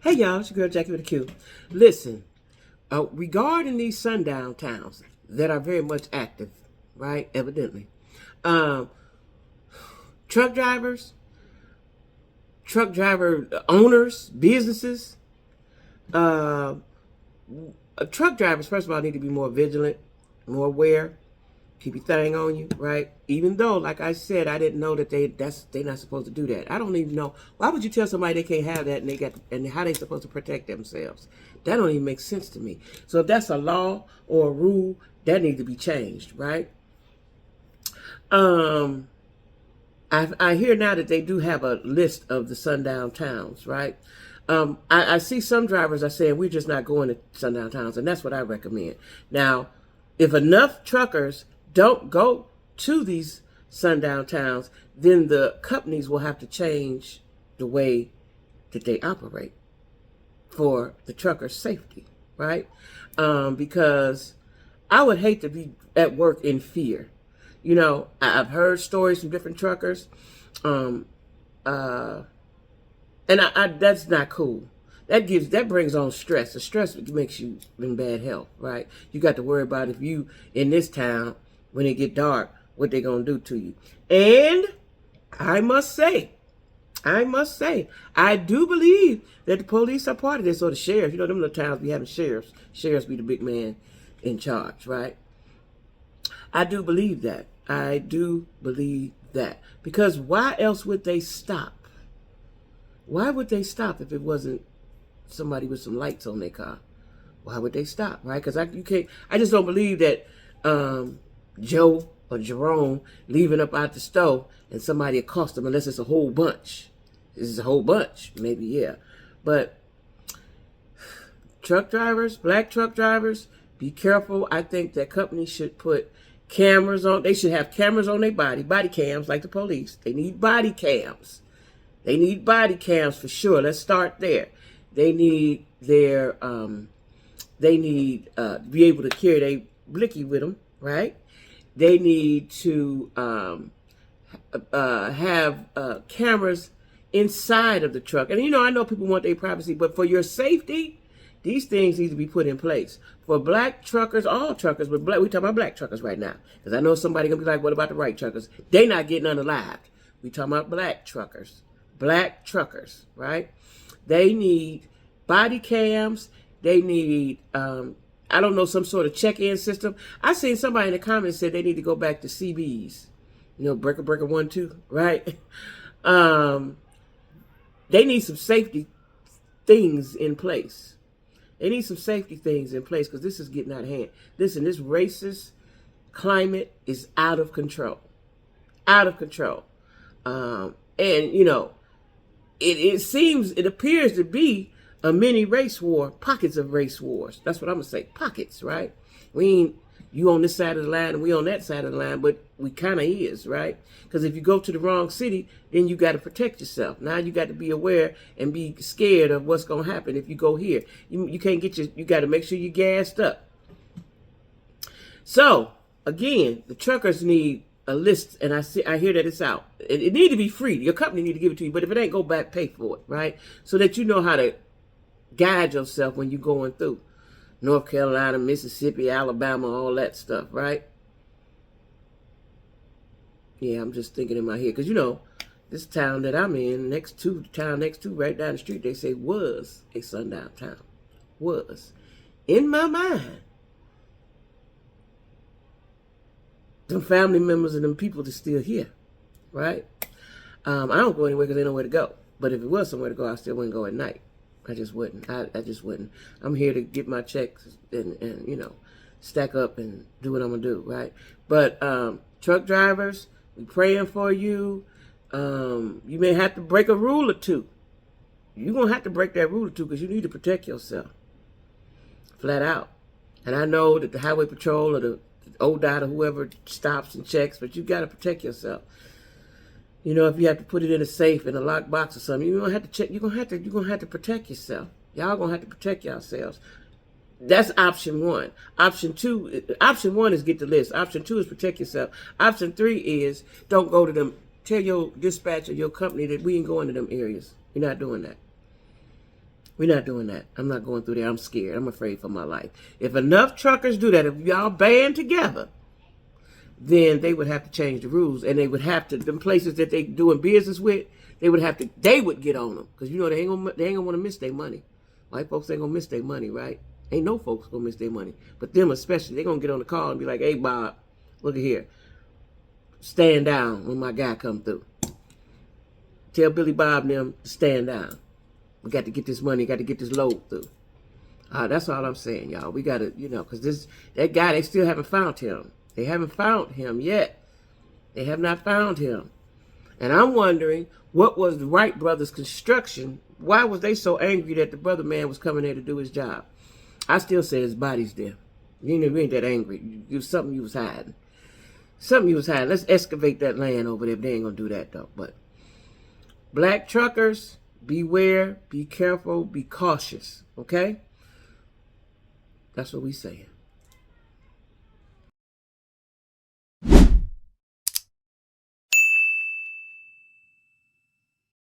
Hey y'all, it's your girl Jackie with a Q. Listen, regarding these sundown towns that are very much active, right? Evidently, um, truck drivers, truck driver owners, businesses, uh, truck drivers. First of all, need to be more vigilant, more aware. Keep your thing on you, right? Even though, like I said, I didn't know that they're not supposed to do that. I don't even know why would you tell somebody they can't have that and how they supposed to protect themselves. That don't even make sense to me. So if that's a law or a rule, that needs to be changed, right? Um, I hear now that they do have a list of the sundown towns, right? I see some drivers are saying we're just not going to sundown towns, and that's what I recommend. Now, if enough truckers don't go to these sundown towns, then the companies will have to change the way that they operate for the truckers' safety, right? Because I would hate to be at work in fear. You know, I've heard stories from different truckers, um, uh, and that's not cool. That brings on stress. The stress makes you in bad health, right? You got to worry about if you in this town when it get dark, what they gonna do to you. And I must say, I do believe that the police are part of this, or the sheriff. You know, them little towns be having sheriffs. Sheriffs be the big man in charge, right? I do believe that. I do believe that. Because why else would they stop? Why would they stop if it wasn't somebody with some lights on their car? Why would they stop, right? Because I just don't believe that Joe or Jerome leaving up out the stove and somebody accost them unless it's a whole bunch. This is a whole bunch, maybe, yeah. But truck drivers, black truck drivers, be careful. I think that companies should put cameras on. They should have cameras on their body cams like the police. They need body cams. They need body cams for sure. Let's start there. They need to be able to carry their blicky with them, right? They need to have cameras inside of the truck. And, you know, I know people want their privacy, but for your safety, these things need to be put in place. For black truckers, all truckers, but we talking about black truckers right now. Because I know somebody going to be like, what about the white truckers? They not getting unalived. We talking about black truckers. Black truckers, right? They need body cams. They need, I don't know, some sort of check-in system. I seen somebody in the comments said they need to go back to CBs. You know, breaker 1, 2, right? They need some safety things in place. They need some safety things in place because this is getting out of hand. Listen, this racist climate is out of control. Out of control. And, you know, it appears to be a mini race war, pockets of race wars. That's what I'm going to say. Pockets, right? We ain't you on this side of the line and we on that side of the line, but we kind of is, right? Because if you go to the wrong city, then you got to protect yourself. Now you got to be aware and be scared of what's going to happen if you go here. You can't you got to make sure you're gassed up. So, again, the truckers need a list, and I hear that it's out. It need to be free. Your company need to give it to you, but if it ain't, go back, pay for it, right? So that you know how to guide yourself when you're going through North Carolina, Mississippi, Alabama, all that stuff, right? Yeah, I'm just thinking in my head, because, you know, this town that I'm in, the town next to, right down the street, they say was a sundown town. Was. In my mind, them family members and them people that's still here, right? I don't go anywhere because they know where to go. But if it was somewhere to go, I still wouldn't go at night. I just wouldn't. I just wouldn't. I'm here to get my checks and you know, stack up and do what I'm going to do, right? But truck drivers, we praying for you. You may have to break a rule or two. You're going to have to break that rule or two because you need to protect yourself. Flat out. And I know that the highway patrol or the ODOT or whoever stops and checks, but you got to protect yourself. You know, if you have to put it in a safe, in a locked box or something, you're gonna have to check. You're gonna have to protect yourself. Y'all gonna have to protect yourselves. That's option one. Option one is get the list. Option two is protect yourself. Option three is don't go to them. Tell your dispatcher, your company that we ain't going to them areas. You're not doing that. We're not doing that. I'm not going through there. I'm scared. I'm afraid for my life. If enough truckers do that, if y'all band together, then they would have to change the rules, and they would have to, them places that they doing business with, they would get on them, because you know they ain't gonna want to miss their money. White folks ain't gonna miss their money, right? Ain't no folks gonna miss their money, but them especially, they gonna get on the call and be like, "Hey Bob, look at here, stand down when my guy come through. Tell Billy Bob and them to stand down. We got to get this money, got to get this load through." That's all I'm saying, y'all. We gotta, because that guy, they still haven't found him. They haven't found him yet. They have not found him. And I'm wondering, what was the Wright brothers' construction? Why was they so angry that the brother man was coming there to do his job? I still say his body's there. You ain't that angry. It was something you was hiding. Something you was hiding. Let's excavate that land over there. They ain't going to do that, though. But black truckers, beware, be careful, be cautious. Okay? That's what we saying.